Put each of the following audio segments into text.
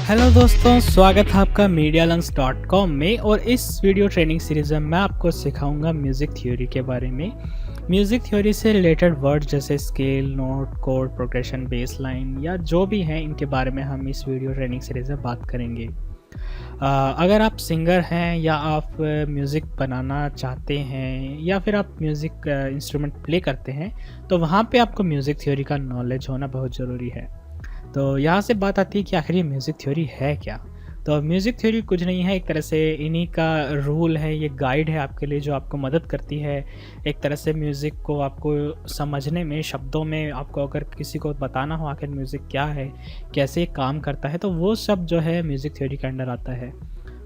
Hello दोस्तों, स्वागत है आपका medialungs.com में। और इस वीडियो ट्रेनिंग सीरीज़ में मैं आपको सिखाऊंगा म्यूज़िक थ्योरी के बारे में। म्यूज़िक थ्योरी से रिलेटेड वर्ड जैसे scale, note, code, progression, base line या जो भी हैं, इनके बारे में हम इस वीडियो ट्रेनिंग सीरीज़ में बात करेंगे। अगर आप सिंगर हैं या आप म्यूज़िक बनाना चाहते हैं या फिर आप म्यूज़िक इंस्ट्रूमेंट प्ले करते हैं, तो वहाँ पे आपको म्यूज़िक थ्योरी का नॉलेज होना बहुत ज़रूरी है। तो यहाँ से बात आती है कि आखिर ये म्यूज़िक थ्योरी है क्या? तो म्यूज़िक थ्योरी कुछ नहीं है, एक तरह से इन्हीं का रूल है, ये गाइड है आपके लिए जो आपको मदद करती है एक तरह से म्यूज़िक को आपको समझने में, शब्दों में। आपको अगर किसी को बताना हो आखिर म्यूज़िक क्या है, कैसे ये काम करता है, तो वो सब जो है म्यूज़िक थ्योरी के अंडर आता है।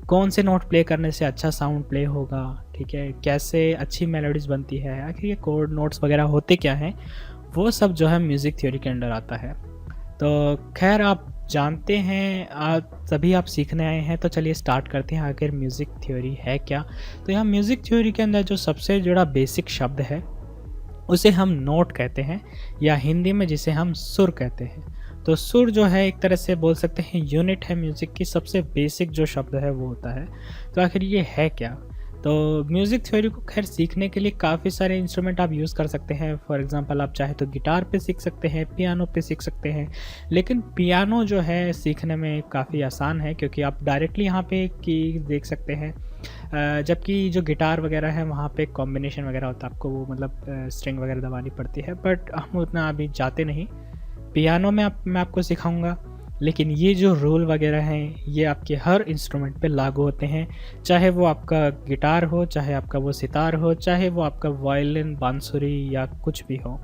कौन से नोट प्ले करने से अच्छा साउंड प्ले होगा, ठीक है? कैसे अच्छी मेलोडीज़ बनती है, आखिर ये कोड नोट्स वगैरह होते क्या हैं, वो सब जो है म्यूज़िक थ्योरी के अंडर आता है। तो खैर आप जानते हैं, तभी आप सीखने आए हैं, तो चलिए स्टार्ट करते हैं आखिर म्यूज़िक थ्योरी है क्या। तो यहाँ म्यूज़िक थ्योरी के अंदर जो सबसे जुड़ा बेसिक शब्द है उसे हम नोट कहते हैं, या हिंदी में जिसे हम सुर कहते हैं। तो सुर जो है एक तरह से बोल सकते हैं यूनिट है म्यूज़िक की, सबसे बेसिक जो शब्द है वो होता है। तो आखिर ये है क्या? तो म्यूज़िक थ्योरी को खैर सीखने के लिए काफ़ी सारे इंस्ट्रूमेंट आप यूज़ कर सकते हैं। फॉर एग्ज़ाम्पल आप चाहे तो गिटार पे सीख सकते हैं, पियानो पे सीख सकते हैं। लेकिन पियानो जो है सीखने में काफ़ी आसान है, क्योंकि आप डायरेक्टली यहाँ पे की देख सकते हैं। जबकि जो गिटार वगैरह है वहाँ पे कॉम्बिनेशन वगैरह होता है, आपको वो मतलब स्ट्रिंग वगैरह दबानी पड़ती है, बट हम उतना अभी जाते नहीं। पियानो में मैं आपको सिखाऊंगा, लेकिन ये जो रूल वगैरह हैं ये आपके हर इंस्ट्रूमेंट पे लागू होते हैं, चाहे वो आपका गिटार हो, चाहे आपका वो सितार हो, चाहे वो आपका वायलिन, बांसुरी या कुछ भी हो।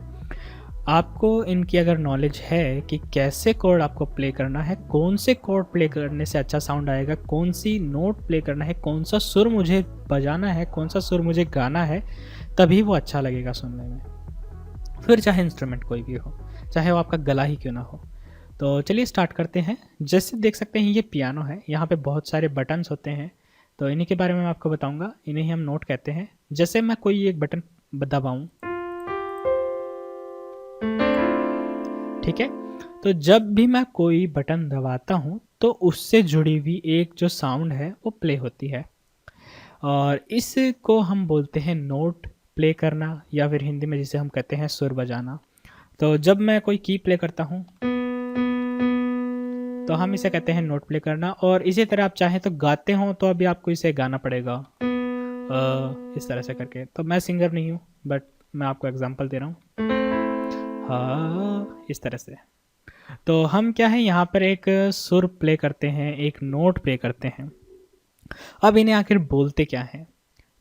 आपको इनकी अगर नॉलेज है कि कैसे कोड आपको प्ले करना है, कौन से कोड प्ले करने से अच्छा साउंड आएगा, कौन सी नोट प्ले करना है, कौन सा सुर मुझे बजाना है, कौन सा सुर मुझे गाना है, तभी वो अच्छा लगेगा सुनने में। फिर चाहे इंस्ट्रूमेंट कोई भी हो, चाहे वो आपका गला ही क्यों ना हो। तो चलिए स्टार्ट करते हैं। जैसे देख सकते हैं ये पियानो है, यहाँ पे बहुत सारे बटन्स होते हैं, तो इन्हीं के बारे में मैं आपको बताऊंगा। इन्हें ही हम नोट कहते हैं। जैसे मैं कोई एक बटन दबाऊं, ठीक है, तो जब भी मैं कोई बटन दबाता हूँ तो उससे जुड़ी हुई एक जो साउंड है वो प्ले होती है, और इसको हम बोलते हैं नोट प्ले करना, या फिर हिंदी में जिसे हम कहते हैं सुर बजाना। तो जब मैं कोई की प्ले करता हूँ तो हम इसे कहते हैं नोट प्ले करना। और इसी तरह आप चाहें तो गाते हो तो अभी आपको इसे गाना पड़ेगा इस तरह से करके। तो मैं सिंगर नहीं हूँ, बट मैं आपको एग्जांपल दे रहा हूँ, हाँ इस तरह से। तो हम क्या है यहाँ पर एक सुर प्ले करते हैं, एक नोट प्ले करते हैं। अब इन्हें आखिर बोलते क्या हैं,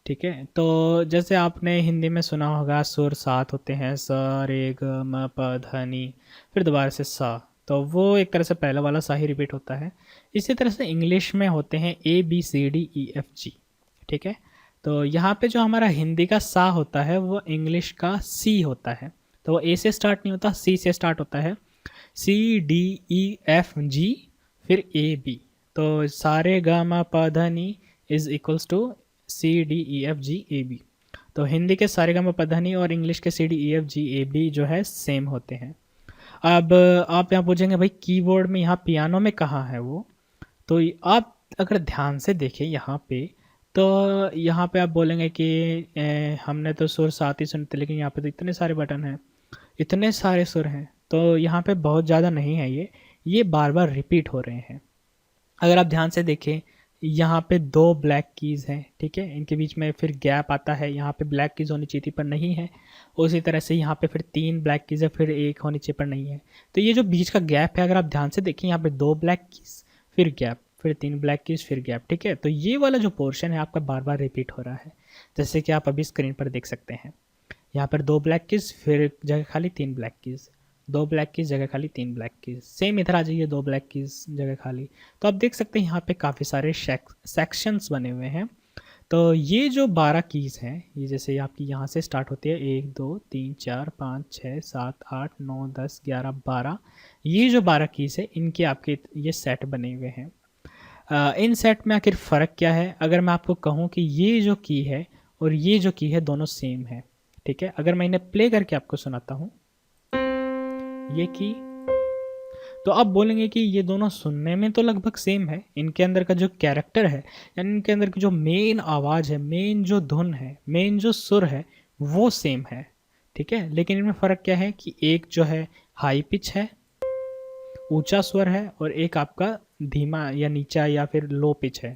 ठीक है? तो जैसे आपने हिंदी में सुना होगा सुर 7 होते हैं, स रे ग म प ध नि, फिर दोबारा से सा। तो वो एक तरह से पहला वाला सा ही रिपीट होता है। इसी तरह से इंग्लिश में होते हैं A B C D E F G, ठीक है? तो यहाँ पे जो हमारा हिंदी का सा होता है वो इंग्लिश का सी होता है। तो वो ए से स्टार्ट नहीं होता, सी से स्टार्ट होता है। सी डी ई एफ जी, फिर ए बी। तो सारे गा मा पा धा नी is equals to C D E F G A B. तो हिंदी के सारे गा मा पा धा नी और इंग्लिश के C D E F G A B जो है सेम होते हैं। अब आप यहाँ पूछेंगे भाई कीबोर्ड में यहाँ पियानो में कहाँ है वो? तो आप अगर ध्यान से देखें यहाँ पे, तो यहाँ पे आप बोलेंगे कि हमने तो सुर साथ ही सुनते, लेकिन यहाँ पे तो इतने सारे बटन हैं, इतने सारे सुर हैं। तो यहाँ पे बहुत ज़्यादा नहीं है, ये बार बार रिपीट हो रहे हैं। अगर आप ध्यान से देखें, यहाँ पे 2 ब्लैक कीज़ हैं, ठीक है? इनके बीच में फिर गैप आता है, यहाँ पे ब्लैक कीज़ होनी चाहिए थी पर नहीं है। उसी तरह से यहाँ पे फिर 3 ब्लैक कीज़ है, फिर 1 होनी चाहिए पर नहीं है। तो ये जो बीच का गैप है, अगर आप ध्यान से देखें, यहाँ पे 2 ब्लैक कीज़, फिर गैप, फिर 3 ब्लैक कीज़, फिर गैप, ठीक है? तो ये वाला जो पोर्शन है आपका बार बार रिपीट हो रहा है, जैसे कि आप अभी स्क्रीन पर देख सकते हैं। यहाँ पर 2 ब्लैक कीज़, फिर जगह खाली 3 ब्लैक कीज़, 2 ब्लैक कीज़ जगह खाली, 3 ब्लैक कीज़। सेम इधर आ जाइए, 2 ब्लैक कीज़ जगह खाली। तो आप देख सकते हैं यहाँ पे काफ़ी सारे सेक्शंस बने हुए हैं। तो ये जो 12 कीज़ हैं, ये जैसे आपकी यहाँ से स्टार्ट होती है 1 2 3 4 5 6 7 8 9 10 11 12, ये जो 12 कीज़ है इनके आपके ये सेट बने हुए हैं। इन सेट में आखिर फ़र्क क्या है? अगर मैं आपको कहूँ कि ये जो की है और ये जो की है दोनों सेम है, ठीक है? अगर मैं इन्हें प्ले करके आपको सुनाता हूँ, ये की, तो आप बोलेंगे कि ये दोनों सुनने में तो लगभग सेम है, इनके अंदर का जो कैरेक्टर है यानी इनके अंदर की जो मेन आवाज़ है, मेन जो धुन है, मेन जो सुर है वो सेम है, ठीक है। लेकिन इनमें फ़र्क क्या है कि एक जो है हाई पिच है, ऊंचा स्वर है, और एक आपका धीमा या नीचा या फिर लो पिच है।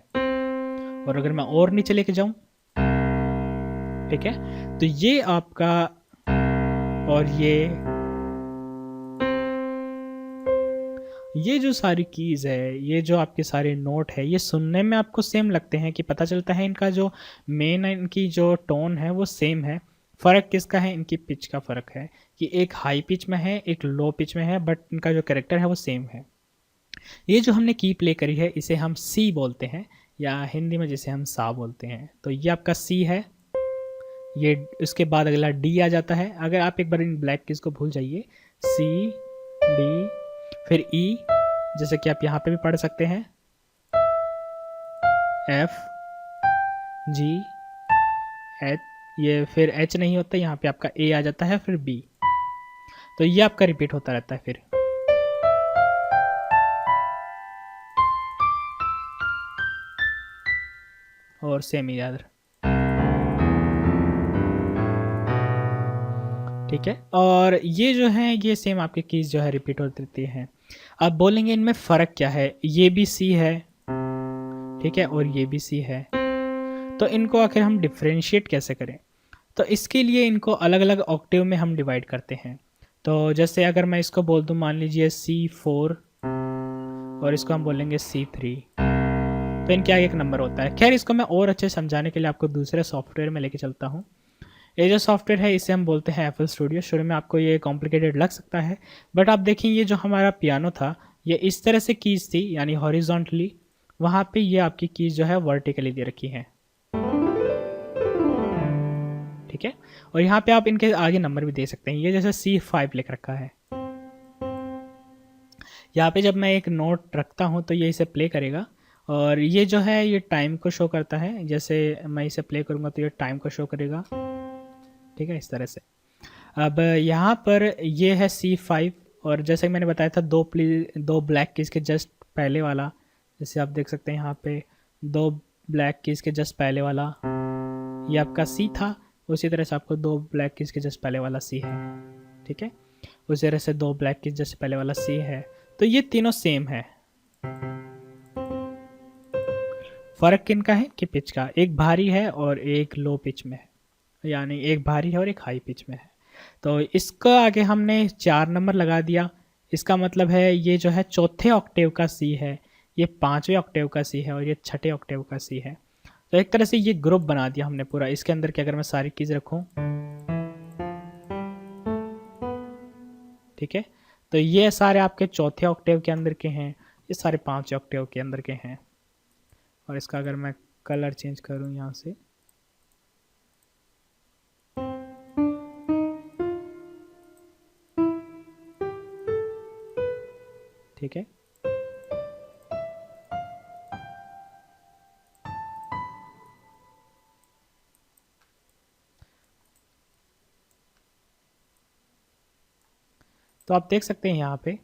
और अगर मैं और नीचे लेके जाऊं, ठीक है, तो ये आपका और ये जो सारी कीज़ है, ये जो आपके सारे नोट है, ये सुनने में आपको सेम लगते हैं कि पता चलता है इनका जो मेन इनकी जो टोन है वो सेम है। फ़र्क किसका है? इनकी पिच का फ़र्क है कि एक हाई पिच में है, एक लो पिच में है, बट इनका जो कैरेक्टर है वो सेम है। ये जो हमने की प्ले करी है इसे हम सी बोलते हैं, या हिंदी में जिसे हम सा बोलते हैं। तो ये आपका सी है, ये उसके बाद अगला डी आ जाता है। अगर आप एक बार इन ब्लैक कीज़ को भूल जाइए, सी, डी, फिर ई, जैसे कि आप यहाँ पे भी पढ़ सकते हैं, एफ, जी, एच, ये फिर एच नहीं होता, यहाँ पे आपका ए आ जाता है, फिर बी। तो ये आपका रिपीट होता रहता है फिर। और सेम ही याद, ठीक है। और ये जो है ये सेम आपकी कीज़ जो है रिपीट होती रहती हैं। अब बोलेंगे इनमें फ़र्क क्या है? ये भी सी है, ठीक है, और ये भी सी है, तो इनको आखिर हम डिफ्रेंशिएट कैसे करें? तो इसके लिए इनको अलग अलग ऑक्टेव में हम डिवाइड करते हैं। तो जैसे अगर मैं इसको बोल दूँ, मान लीजिए C4 और इसको हम बोलेंगे C3, तो इनके आगे एक नंबर होता है। खैर इसको मैं और अच्छे समझाने के लिए आपको दूसरे सॉफ्टवेयर में लेके चलता हूँ। ये जो सॉफ्टवेयर है इसे हम बोलते हैं FL स्टूडियो। शुरू में आपको ये कॉम्प्लिकेटेड लग सकता है, बट आप देखें ये जो हमारा पियानो था ये इस तरह से कीज़ थी, यानी हॉरिजॉन्टली, वहाँ पे ये आपकी कीज़ जो है वर्टिकली दे रखी हैं, ठीक है। और यहाँ पे आप इनके आगे नंबर भी दे सकते हैं। ये जैसे C5 लिख रखा है, यहाँ पे जब मैं एक नोट रखता हूँ तो ये इसे प्ले करेगा, और ये जो है ये टाइम को शो करता है। जैसे मैं इसे प्ले करूँगा तो ये टाइम को शो करेगा, ठीक है, इस तरह से। अब यहाँ पर ये है C5, और जैसे मैंने बताया था दो ब्लैक कीज़ के जस्ट पहले वाला, जैसे आप देख सकते हैं यहाँ पे दो ब्लैक कीज़ के जस्ट पहले वाला ये आपका C था, उसी तरह से आपको दो ब्लैक कीज़ के जस्ट पहले वाला C है, ठीक है, उसी तरह से दो ब्लैक कीज़ जस्ट पहले वाला C है। तो ये तीनों सेम है। फ़र्क किनका है कि पिच का, एक भारी है और एक लो पिच में है, यानी एक भारी है और एक हाई पिच में है। तो इसका आगे हमने 4 नंबर लगा दिया, इसका मतलब है ये जो है चौथे ऑक्टेव का सी है, ये 5वें ऑक्टेव का सी है, और ये छठे ऑक्टेव का सी है। तो एक तरह से ये ग्रुप बना दिया हमने पूरा। इसके अंदर की अगर मैं सारी कीज़ रखूं, ठीक है, तो ये सारे आपके चौथे ऑक्टेव के अंदर के हैं, ये सारे 5 ऑक्टेव के अंदर के हैं। और इसका अगर मैं कलर चेंज करूं यहाँ से, ठीक है, तो आप देख सकते हैं यहाँ पे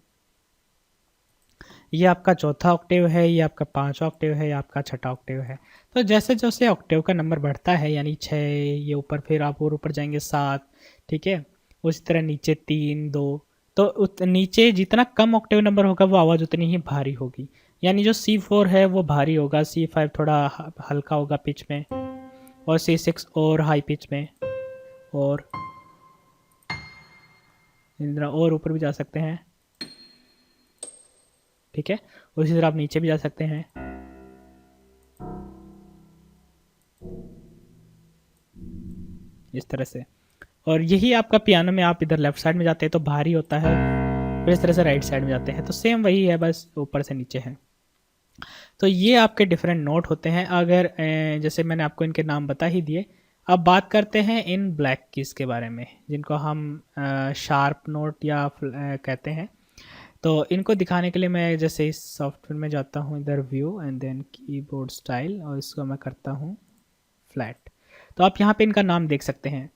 ये आपका चौथा ऑक्टेव है, ये आपका 5वां ऑक्टेव है, ये आपका छठा ऑक्टेव है। तो जैसे जैसे ऑक्टेव का नंबर बढ़ता है, यानी 6, ये ऊपर, फिर आप और ऊपर जाएंगे 7, ठीक है, उसी तरह नीचे 3, 2, तो नीचे जितना कम ऑक्टेव नंबर होगा वो आवाज़ उतनी ही भारी होगी। यानी जो C4 है वो भारी होगा, C5 थोड़ा हल्का होगा पिच में, और C6 और हाई पिच में, और और ऊपर भी जा सकते हैं, ठीक है, उसी तरह आप नीचे भी जा सकते हैं। इस तरह से। और यही आपका पियानो में आप इधर लेफ्ट साइड में जाते हैं तो भारी होता है, फिर इस तरह से राइट साइड में जाते हैं तो सेम वही है, बस ऊपर से नीचे है। तो ये आपके डिफरेंट नोट होते हैं। अगर जैसे मैंने आपको इनके नाम बता ही दिए, अब बात करते हैं इन ब्लैक कीज़ के बारे में, जिनको हम शार्प नोट या कहते हैं। तो इनको दिखाने के लिए मैं जैसे इस सॉफ्टवेयर में जाता हूँ, इधर view and then keyboard style, और इसको मैं करता हूँ फ्लैट। तो आप यहाँ पे इनका नाम देख सकते हैं।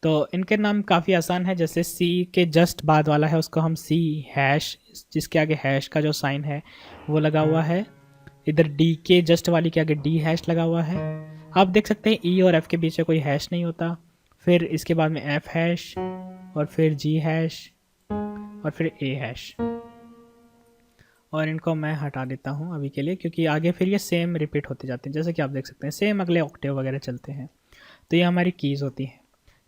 तो इनके नाम काफ़ी आसान है, जैसे सी के जस्ट बाद वाला है उसको हम सी हैश, जिसके आगे हैश का जो साइन है वो लगा हुआ है। इधर डी के जस्ट वाली के आगे डी हैश लगा हुआ है। आप देख सकते हैं ई और एफ के बीच में कोई हैश नहीं होता। फिर इसके बाद में एफ हैश और फिर जी हैश और फिर ए हैश, और इनको मैं हटा देता हूँ अभी के लिए, क्योंकि आगे फिर ये सेम रिपीट होते जाते हैं। जैसे कि आप देख सकते हैं सेम अगले ऑक्टेव वगैरह चलते हैं। तो ये हमारी कीज़ होती हैं।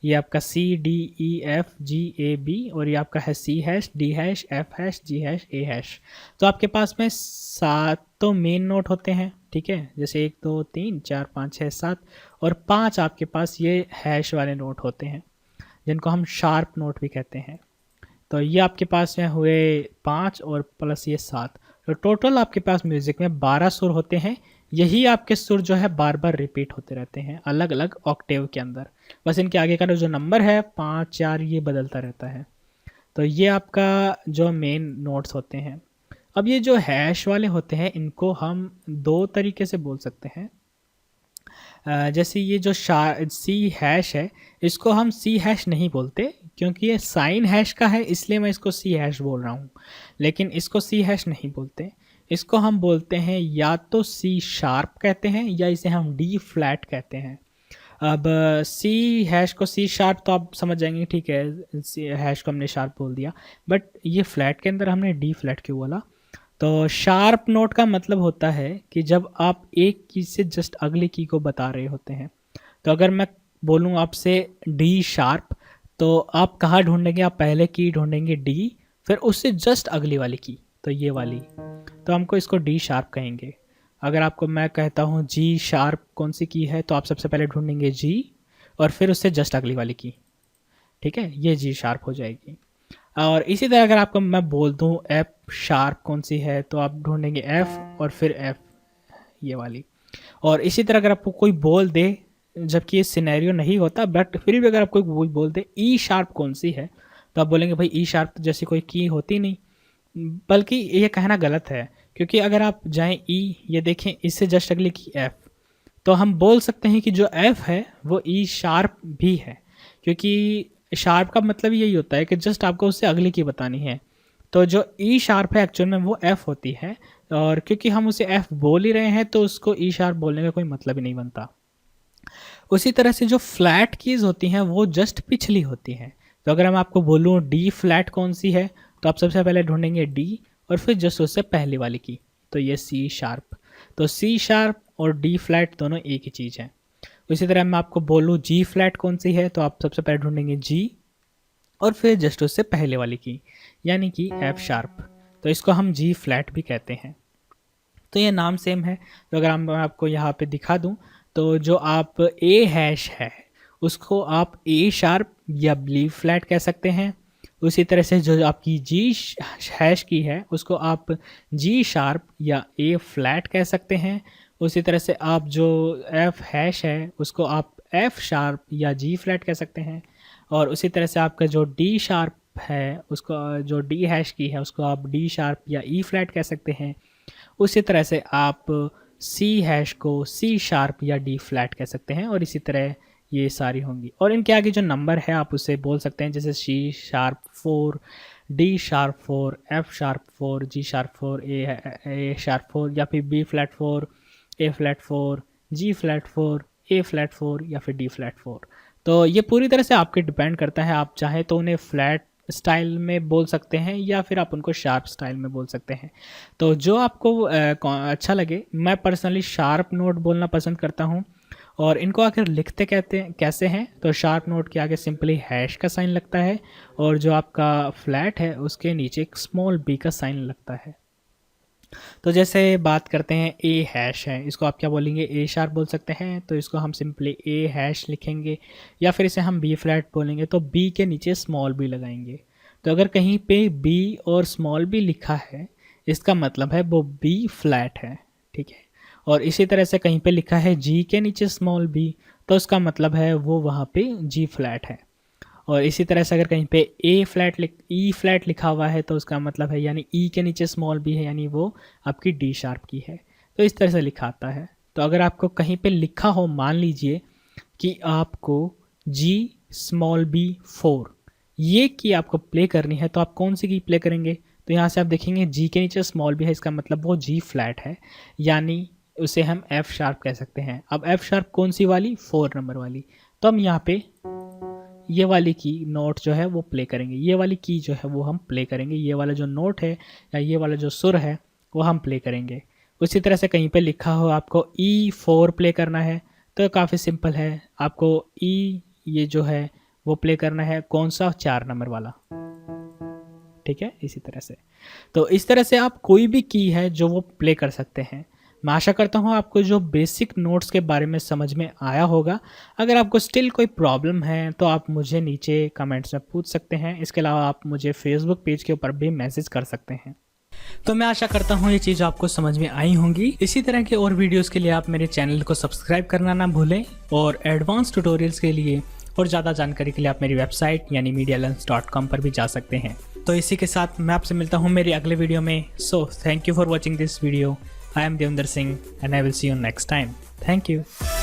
ये आपका C D E F G A B, और ये आपका है C hash D hash F hash G hash A hash. तो आपके पास में 7 तो मेन नोट होते हैं, ठीक है, जैसे 1 2 3 4 5 6 7, और 5 आपके पास ये हैश वाले नोट होते हैं जिनको हम शार्प नोट भी कहते हैं। तो ये आपके पास में हुए 5 और प्लस ये 7, तो टोटल आपके पास म्यूज़िक में 12 सुर होते हैं। यही आपके सुर जो है बार बार रिपीट होते रहते हैं अलग अलग ऑक्टेव के अंदर। बस इनके आगे का जो नंबर है 5 4 ये बदलता रहता है। तो ये आपका जो मेन नोट्स होते हैं। अब ये जो हैश वाले होते हैं इनको हम 2 तरीके से बोल सकते हैं। जैसे ये जो सी हैश है इसको हम सी हैश नहीं बोलते, क्योंकि ये साइन हैश का है इसलिए मैं इसको सी हैश बोल रहा हूँ, लेकिन इसको सी हैश नहीं बोलते। इसको हम बोलते हैं या तो सी शार्प कहते हैं या इसे हम डी फ्लैट कहते हैं। अब सी हैश को सी शार्प तो आप समझ जाएंगे, ठीक है, सी हैश को हमने शार्प बोल दिया, बट ये फ्लैट के अंदर हमने डी फ्लैट क्यों बोला? तो शार्प नोट का मतलब होता है कि जब आप एक की से जस्ट अगली की को बता रहे होते हैं। तो अगर मैं बोलूँ आपसे डी शार्प, तो आप कहाँ ढूंढेंगे? आप पहले की ढूंढेंगे डी, फिर उससे जस्ट अगली वाली की, तो ये वाली, तो हमको इसको डी शार्प कहेंगे। अगर आपको मैं कहता हूँ जी शार्प कौन सी की है, तो आप सबसे पहले ढूंढेंगे जी और फिर उससे जस्ट अगली वाली की, ठीक है, ये जी शार्प हो जाएगी। और इसी तरह अगर आपको मैं बोल दूँ एफ शार्प कौन सी है, तो आप ढूंढेंगे एफ और फिर एफ, ये वाली। और इसी तरह अगर आपको कोई बोल दे, जबकि ये सिनेरियो नहीं होता, बट फिर भी अगर आपको कोई बोल दे ई शार्प कौन सी है, तो आप बोलेंगे भाई ई शार्प जैसी कोई की होती नहीं। बल्कि ये कहना गलत है, क्योंकि अगर आप जाएं ई, ये देखें इससे जस्ट अगली की एफ, तो हम बोल सकते हैं कि जो एफ है वो ई शार्प भी है, क्योंकि शार्प का मतलब यही होता है कि जस्ट आपको उससे अगली की बतानी है। तो जो ई शार्प है एक्चुअल में वो एफ होती है, और क्योंकि हम उसे एफ बोल ही रहे हैं तो उसको ई शार्प बोलने का कोई मतलब ही नहीं बनता। उसी तरह से जो फ्लैट कीज़ होती हैं वो जस्ट पिछली होती हैं। तो अगर मैं आपको बोलूँ डी फ्लैट कौन सी है, तो आप सबसे पहले ढूंढेंगे डी और फिर जस्ट उससे पहले वाली की, तो ये सी शार्प। तो सी शार्प और डी फ्लैट दोनों एक ही चीज़ है। इसी तरह मैं आपको बोलूँ जी फ्लैट कौन सी है, तो आप सबसे पहले ढूंढेंगे जी और फिर जस्ट उससे पहले वाली की, यानी कि एफ शार्प। तो इसको हम जी फ्लैट भी कहते हैं। तो ये नाम सेम है। तो अगर मैं आपको यहाँ पे दिखा दूँ, तो जो आप ए हैश है उसको आप ए शार्प या बी फ्लैट कह सकते हैं। उसी तरह से जो आपकी जी हैश की है उसको आप जी शार्प या ए फ्लैट कह सकते हैं। उसी तरह से आप जो एफ हैश है उसको आप एफ शार्प या जी फ्लैट कह सकते हैं। और उसी तरह से आपका जो डी शार्प है उसको, जो डी हैश की है उसको आप डी शार्प या ई फ्लैट कह सकते हैं। उसी तरह से आप सी हैश को सी शार्प या डी फ्लैट कह सकते हैं, और इसी तरह ये सारी होंगी। और इनके आगे जो नंबर है आप उसे बोल सकते हैं, जैसे C sharp 4, D sharp 4, F sharp 4, G sharp 4, A sharp 4, या फिर B flat 4, A flat 4, G flat 4, A flat 4, या फिर डी फ्लैट 4। तो ये पूरी तरह से आपके डिपेंड करता है, आप चाहे तो उन्हें फ्लैट स्टाइल में बोल सकते हैं या फिर आप उनको शार्प स्टाइल में बोल सकते हैं। तो जो आपको अच्छा लगे। मैं पर्सनली शार्प नोट बोलना पसंद करता हूँ। और इनको आखिर लिखते कहते हैं कैसे हैं, तो शार्प नोट के आगे सिंपली हैश का साइन लगता है, और जो आपका फ्लैट है उसके नीचे एक स्मॉल बी का साइन लगता है। तो जैसे बात करते हैं ए हैश है, इसको आप क्या बोलेंगे? ए शार्प बोल सकते हैं, तो इसको हम सिंपली ए हैश लिखेंगे, या फिर इसे हम बी फ्लैट बोलेंगे तो बी के नीचे स्मॉल बी लगाएंगे। तो अगर कहीं पे बी और स्मॉल बी लिखा है इसका मतलब है वो बी फ्लैट है, ठीक है। और इसी तरह से कहीं पे लिखा है जी के नीचे स्मॉल बी, तो उसका मतलब है वो वहाँ पे जी फ्लैट है। और इसी तरह से अगर कहीं पे ई फ्लैट लिखा हुआ है तो उसका मतलब है, यानी ई के नीचे स्मॉल बी है, यानी वो आपकी डी शार्प की है। तो इस तरह से लिखा आता है। तो अगर आपको कहीं पे लिखा हो, मान लीजिए कि आपको जी स्मॉल बी 4, ये की आपको प्ले करनी है। तो आप कौन सी की प्ले करेंगे? तो यहाँ से आप देखेंगे जी के नीचे स्मॉल बी है, इसका मतलब वो जी फ्लैट है, यानी उसे हम एफ शार्प कह सकते हैं। अब एफ शार्प कौन सी वाली? 4 नंबर वाली। तो हम यहाँ पे ये वाली की नोट जो है वो प्ले करेंगे, ये वाली की जो है वो हम प्ले करेंगे, ये वाला जो नोट है या ये वाला जो सुर है वो हम प्ले करेंगे। उसी तरह से कहीं पे लिखा हो आपको E4 प्ले करना है, तो काफ़ी सिंपल है, आपको ई ये जो है वो प्ले करना है, कौन सा? 4 नंबर वाला, ठीक है, इसी तरह से। तो इस तरह से आप कोई भी की है जो वो प्ले कर सकते हैं। मैं आशा करता हूँ आपको जो बेसिक नोट्स के बारे में समझ में आया होगा। अगर आपको स्टिल कोई प्रॉब्लम है तो आप मुझे नीचे कमेंट्स में पूछ सकते हैं। इसके अलावा आप मुझे फेसबुक पेज के ऊपर भी मैसेज कर सकते हैं। तो मैं आशा करता हूँ ये चीज़ आपको समझ में आई होंगी। इसी तरह के और वीडियोस के लिए आप मेरे चैनल को सब्सक्राइब करना ना भूलें, और एडवांस ट्यूटोरियल्स के लिए और ज़्यादा जानकारी के लिए आप मेरी वेबसाइट यानी medialearns.com पर भी जा सकते हैं। तो इसी के साथ मैं आपसे मिलता हूँ मेरी अगले वीडियो में। So thank you for watching this video. I am Devendra Singh and I will see you next time. Thank you.